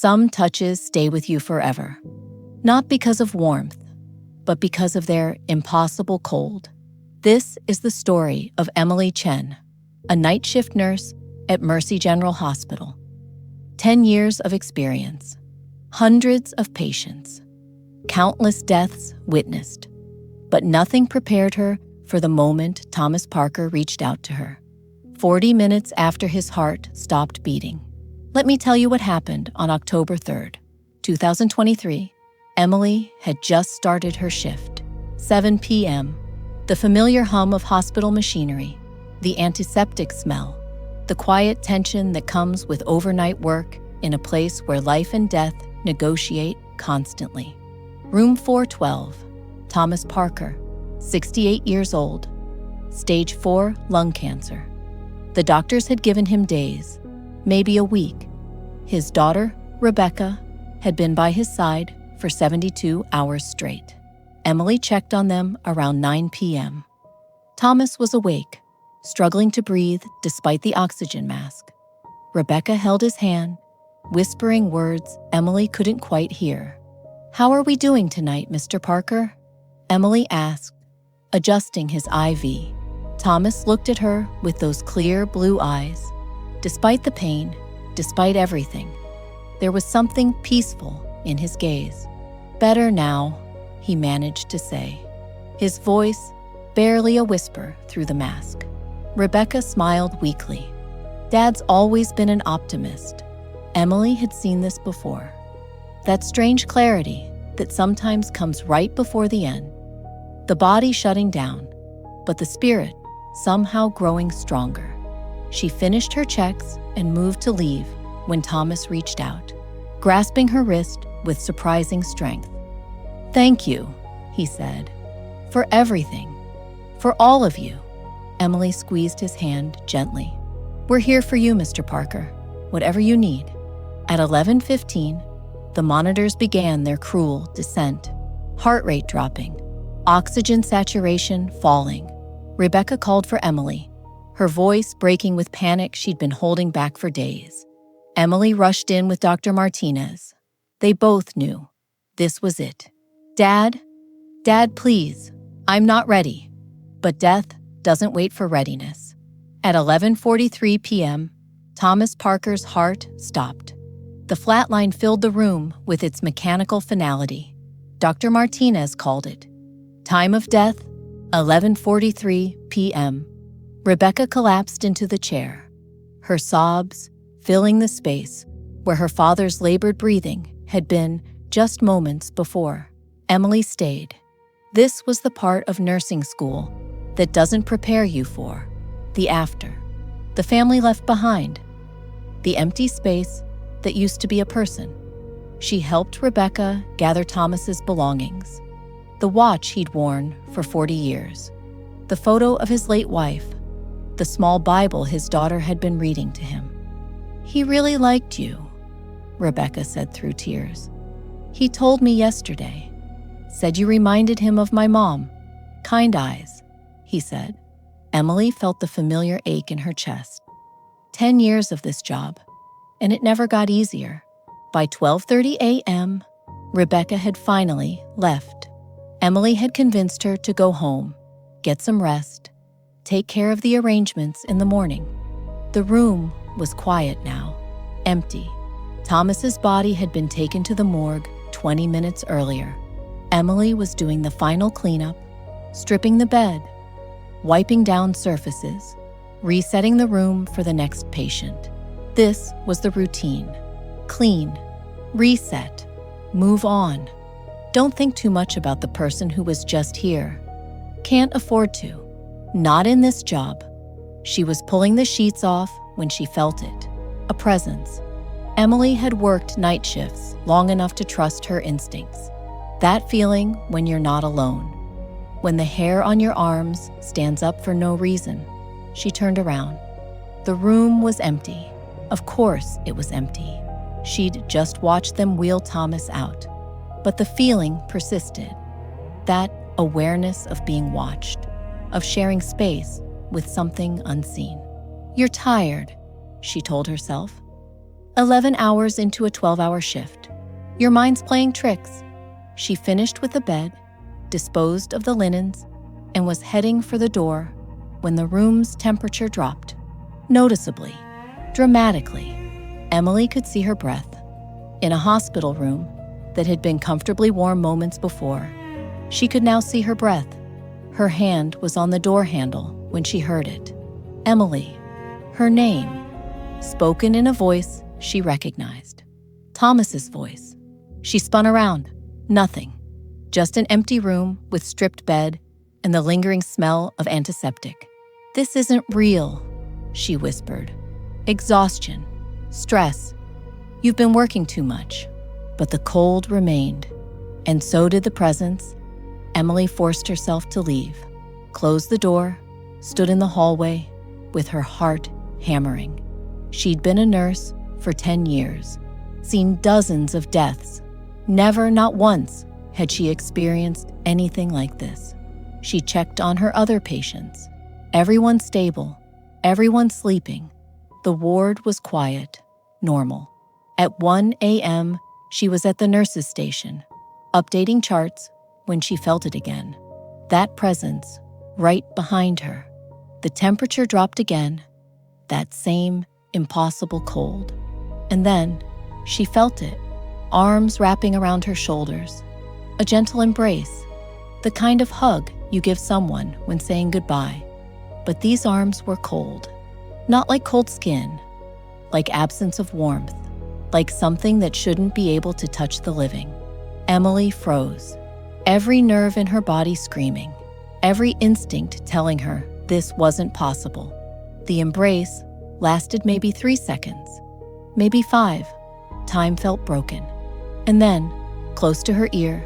Some touches stay with you forever, not because of warmth, but because of their impossible cold. This is the story of Emily Chen, a night shift nurse at Mercy General Hospital. 10 years of experience, hundreds of patients, countless deaths witnessed, but nothing prepared her for the moment Thomas Parker reached out to her, 40 minutes after his heart stopped beating. Let me tell you what happened on October 3rd, 2023. Emily had just started her shift. 7 p.m., the familiar hum of hospital machinery, the antiseptic smell, the quiet tension that comes with overnight work in a place where life and death negotiate constantly. Room 412, Thomas Parker, 68 years old, stage 4 lung cancer. The doctors had given him days, maybe a week. His daughter, Rebecca, had been by his side for 72 hours straight. Emily checked on them around 9 p.m. Thomas was awake, struggling to breathe despite the oxygen mask. Rebecca held his hand, whispering words Emily couldn't quite hear. "How are we doing tonight, Mr. Parker?" Emily asked, adjusting his IV. Thomas looked at her with those clear blue eyes. Despite the pain, despite everything, there was something peaceful in his gaze. "Better now," he managed to say, his voice barely a whisper through the mask. Rebecca smiled weakly. "Dad's always been an optimist." Emily had seen this before. That strange clarity that sometimes comes right before the end. The body shutting down, but the spirit somehow growing stronger. She finished her checks and moved to leave when Thomas reached out, grasping her wrist with surprising strength. "Thank you," he said, "for everything, for all of you." Emily squeezed his hand gently. "We're here for you, Mr. Parker, whatever you need." At 11:15, the monitors began their cruel descent, heart rate dropping, oxygen saturation falling. Rebecca called for Emily, her voice breaking with panic she'd been holding back for days. Emily rushed in with Dr. Martinez. They both knew this was it. Dad, please, I'm not ready." But death doesn't wait for readiness. At 11:43 p.m., Thomas Parker's heart stopped. The flatline filled the room with its mechanical finality. Dr. Martinez called it. Time of death, 11:43 p.m. Rebecca collapsed into the chair, her sobs filling the space where her father's labored breathing had been just moments before. Emily stayed. This was the part of nursing school that doesn't prepare you for the after. The family left behind, the empty space that used to be a person. She helped Rebecca gather Thomas's belongings, the watch he'd worn for 40 years, the photo of his late wife, the small Bible his daughter had been reading to him. "He really liked you," Rebecca said through tears. "He told me yesterday, said you reminded him of my mom. Kind eyes," he said. Emily felt the familiar ache in her chest. 10 years of this job, and it never got easier. By 12:30 a.m., Rebecca had finally left. Emily had convinced her to go home, get some rest, take care of the arrangements in the morning. The room was quiet now, empty. Thomas's body had been taken to the morgue 20 minutes earlier. Emily was doing the final cleanup, stripping the bed, wiping down surfaces, resetting the room for the next patient. This was the routine. Clean, reset, move on. Don't think too much about the person who was just here. Can't afford to. Not in this job. She was pulling the sheets off when she felt it. A presence. Emily had worked night shifts long enough to trust her instincts. That feeling when you're not alone. When the hair on your arms stands up for no reason. She turned around. The room was empty. Of course it was empty. She'd just watched them wheel Thomas out. But the feeling persisted. That awareness of being watched, of sharing space with something unseen. "You're tired," she told herself. 11 hours into a 12-hour shift. Your mind's playing tricks. She finished with the bed, disposed of the linens, and was heading for the door when the room's temperature dropped. Noticeably, dramatically, Emily could see her breath. In a hospital room that had been comfortably warm moments before, she could now see her breath. Her hand was on the door handle when she heard it. Emily, her name, spoken in a voice she recognized. Thomas's voice. She spun around. Nothing. Just an empty room with stripped bed and the lingering smell of antiseptic. "This isn't real," she whispered. "Exhaustion. Stress. You've been working too much." But the cold remained, and so did the presence. Emily forced herself to leave, closed the door, stood in the hallway with her heart hammering. She'd been a nurse for 10 years, seen dozens of deaths. Never, not once, had she experienced anything like this. She checked on her other patients. Everyone stable, everyone sleeping. The ward was quiet, normal. At 1 a.m., she was at the nurse's station, updating charts when she felt it again. That presence, right behind her. The temperature dropped again, that same impossible cold. And then she felt it, arms wrapping around her shoulders. A gentle embrace, the kind of hug you give someone when saying goodbye. But these arms were cold. Not like cold skin, like absence of warmth, like something that shouldn't be able to touch the living. Emily froze, every nerve in her body screaming, every instinct telling her this wasn't possible. The embrace lasted maybe 3 seconds, maybe 5. Time felt broken. And then, close to her ear,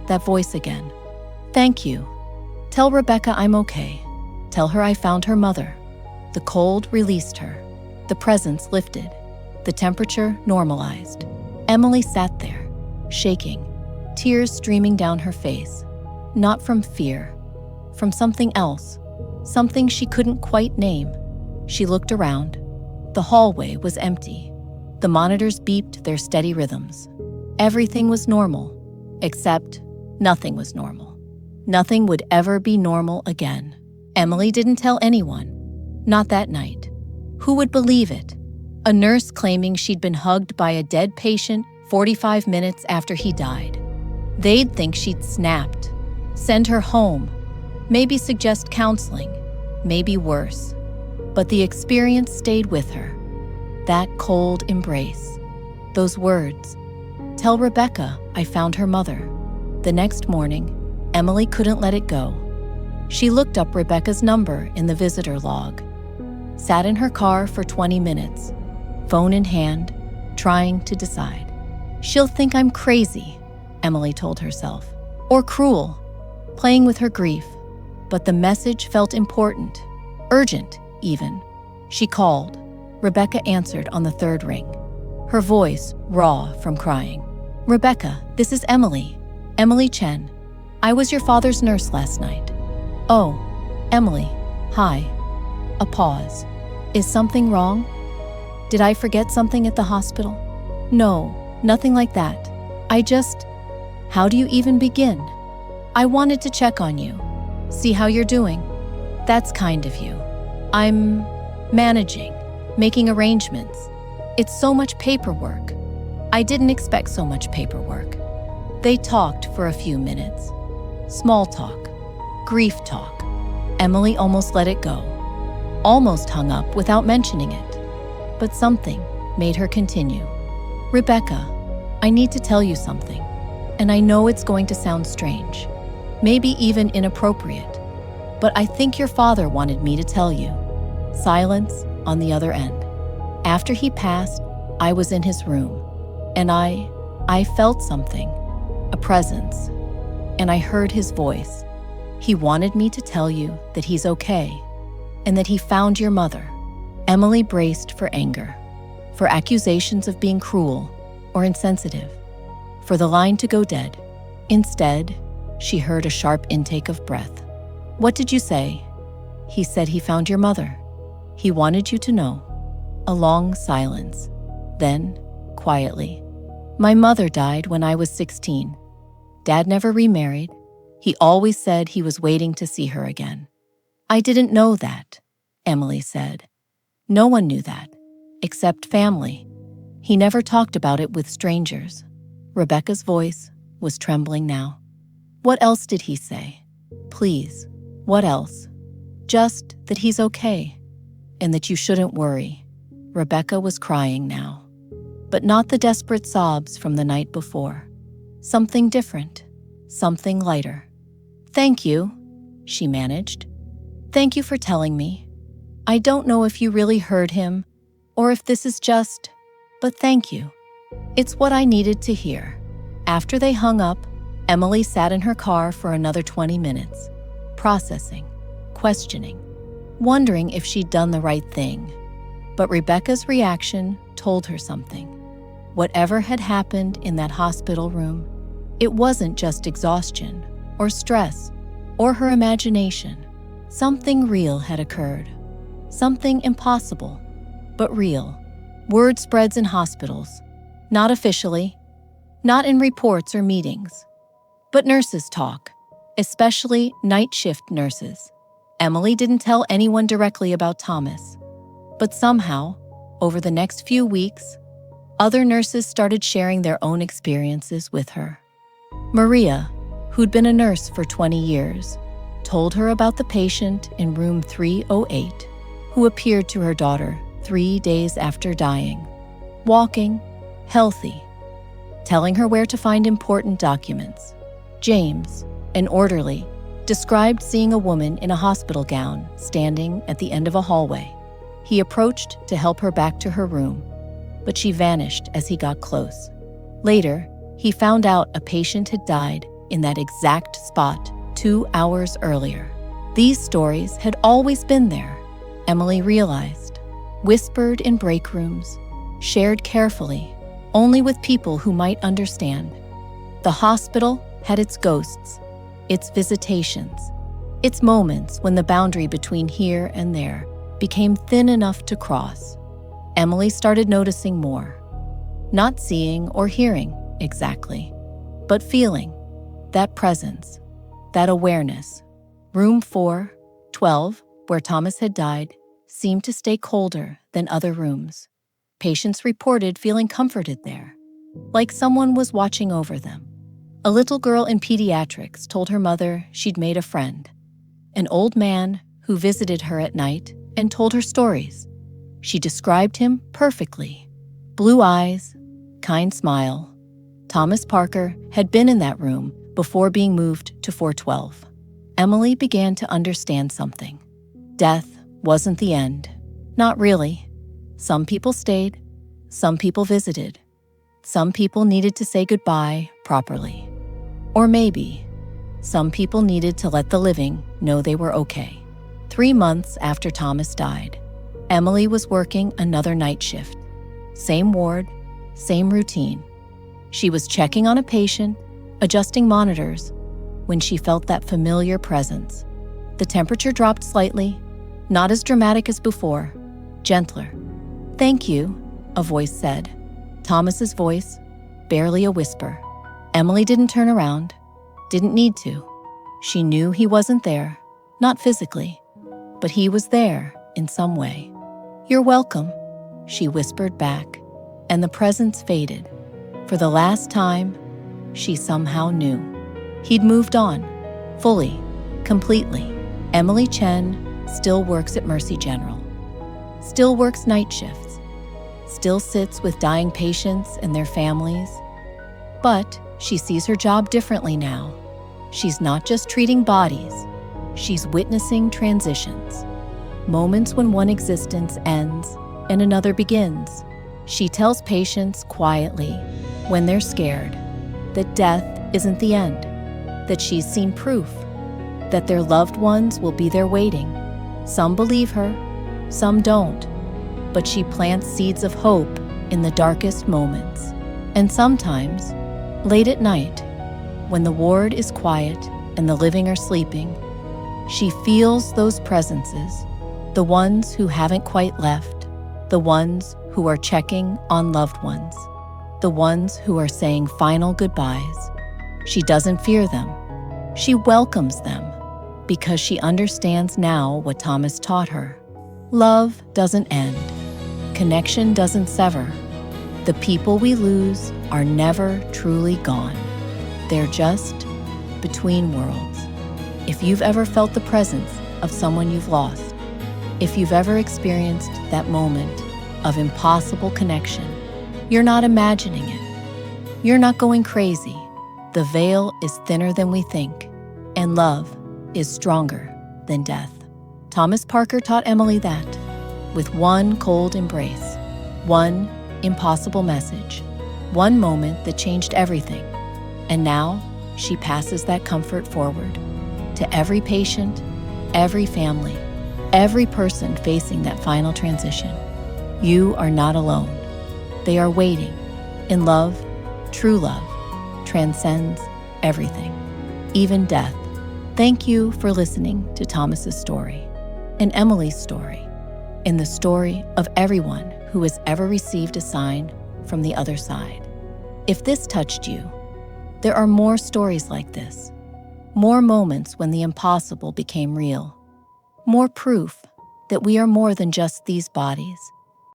that voice again. "Thank you. Tell Rebecca I'm okay. Tell her I found her mother." The cold released her. The presence lifted. The temperature normalized. Emily sat there, shaking, tears streaming down her face. Not from fear, from something else, something she couldn't quite name. She looked around. The hallway was empty. The monitors beeped their steady rhythms. Everything was normal, except nothing was normal. Nothing would ever be normal again. Emily didn't tell anyone. Not that night. Who would believe it? A nurse claiming she'd been hugged by a dead patient 45 minutes after he died. They'd think she'd snapped, send her home, maybe suggest counseling, maybe worse. But the experience stayed with her. That cold embrace. Those words. "Tell Rebecca I found her mother." The next morning, Emily couldn't let it go. She looked up Rebecca's number in the visitor log, sat in her car for 20 minutes, phone in hand, trying to decide. "She'll think I'm crazy," Emily told herself, "or cruel," playing with her grief. But the message felt important, urgent even. She called. Rebecca answered on the 3rd ring, her voice raw from crying. "Rebecca, this is Emily. Emily Chen. I was your father's nurse last night." "Oh, Emily, hi." A pause. "Is something wrong? Did I forget something at the hospital?" "No, nothing like that. How do you even begin?" "I wanted to check on you, see how you're doing." "That's kind of you. I'm managing, making arrangements. It's so much paperwork. I didn't expect so much paperwork." They talked for a few minutes. Small talk, grief talk. Emily almost let it go, almost hung up without mentioning it. But something made her continue. "Rebecca, I need to tell you something, and I know it's going to sound strange, maybe even inappropriate, but I think your father wanted me to tell you." Silence on the other end. "After he passed, I was in his room, and I felt something, a presence, and I heard his voice. He wanted me to tell you that he's okay, and that he found your mother." Emily braced for anger, for accusations of being cruel or insensitive, for the line to go dead. Instead, she heard a sharp intake of breath. "What did you say?" "He said he found your mother. He wanted you to know." A long silence. Then, quietly, "My mother died when I was 16. Dad never remarried. He always said he was waiting to see her again." "I didn't know that," Emily said. "No one knew that, except family. He never talked about it with strangers." Rebecca's voice was trembling now. "What else did he say? Please, what else?" "Just that he's okay, and that you shouldn't worry." Rebecca was crying now, but not the desperate sobs from the night before. Something different, something lighter. "Thank you," she managed. "Thank you for telling me. I don't know if you really heard him, or if this is just, but thank you. It's what I needed to hear." After they hung up, Emily sat in her car for another 20 minutes, processing, questioning, wondering if she'd done the right thing. But Rebecca's reaction told her something. Whatever had happened in that hospital room, it wasn't just exhaustion or stress or her imagination. Something real had occurred. Something impossible, but real. Word spreads in hospitals, not officially, not in reports or meetings, but nurses talk, especially night shift nurses. Emily didn't tell anyone directly about Thomas, but somehow, over the next few weeks, other nurses started sharing their own experiences with her. Maria, who'd been a nurse for 20 years, told her about the patient in room 308 who appeared to her daughter 3 days after dying, walking, healthy, telling her where to find important documents. James, an orderly, described seeing a woman in a hospital gown standing at the end of a hallway. He approached to help her back to her room, but she vanished as he got close. Later, he found out a patient had died in that exact spot 2 hours earlier. These stories had always been there, Emily realized, whispered in break rooms, shared carefully, only with people who might understand. The hospital had its ghosts, its visitations, its moments when the boundary between here and there became thin enough to cross. Emily started noticing more, not seeing or hearing exactly, but feeling that presence, that awareness. Room 412, where Thomas had died, seemed to stay colder than other rooms. Patients reported feeling comforted there, like someone was watching over them. A little girl in pediatrics told her mother she'd made a friend, an old man who visited her at night and told her stories. She described him perfectly. Blue eyes, kind smile. Thomas Parker had been in that room before being moved to 412. Emily began to understand something. Death wasn't the end. Not really. Some people stayed. Some people visited. Some people needed to say goodbye properly. Or maybe some people needed to let the living know they were okay. 3 months after Thomas died, Emily was working another night shift. Same ward, same routine. She was checking on a patient, adjusting monitors, when she felt that familiar presence. The temperature dropped slightly, not as dramatic as before, gentler. "Thank you," a voice said. Thomas's voice, barely a whisper. Emily didn't turn around, didn't need to. She knew he wasn't there, not physically, but he was there in some way. "You're welcome," she whispered back, and the presence faded. For the last time, she somehow knew. He'd moved on, fully, completely. Emily Chen still works at Mercy General, still works night shifts, still sits with dying patients and their families. But she sees her job differently now. She's not just treating bodies, she's witnessing transitions. Moments when one existence ends and another begins. She tells patients quietly, when they're scared, that death isn't the end, that she's seen proof, that their loved ones will be there waiting. Some believe her, some don't, but she plants seeds of hope in the darkest moments. And sometimes, late at night, when the ward is quiet and the living are sleeping, she feels those presences, the ones who haven't quite left, the ones who are checking on loved ones, the ones who are saying final goodbyes. She doesn't fear them. She welcomes them because she understands now what Thomas taught her. Love doesn't end. Connection doesn't sever. The people we lose are never truly gone. They're just between worlds. If you've ever felt the presence of someone you've lost, if you've ever experienced that moment of impossible connection, you're not imagining it. You're not going crazy. The veil is thinner than we think, and love is stronger than death. Thomas Parker taught Emily that with one cold embrace, one impossible message, one moment that changed everything. And now she passes that comfort forward to every patient, every family, every person facing that final transition. You are not alone. They are waiting. In love, true love transcends everything, even death. Thank you for listening to Thomas's story and Emily's story, and the story of everyone who has ever received a sign from the other side. If this touched you, there are more stories like this, more moments when the impossible became real, more proof that we are more than just these bodies.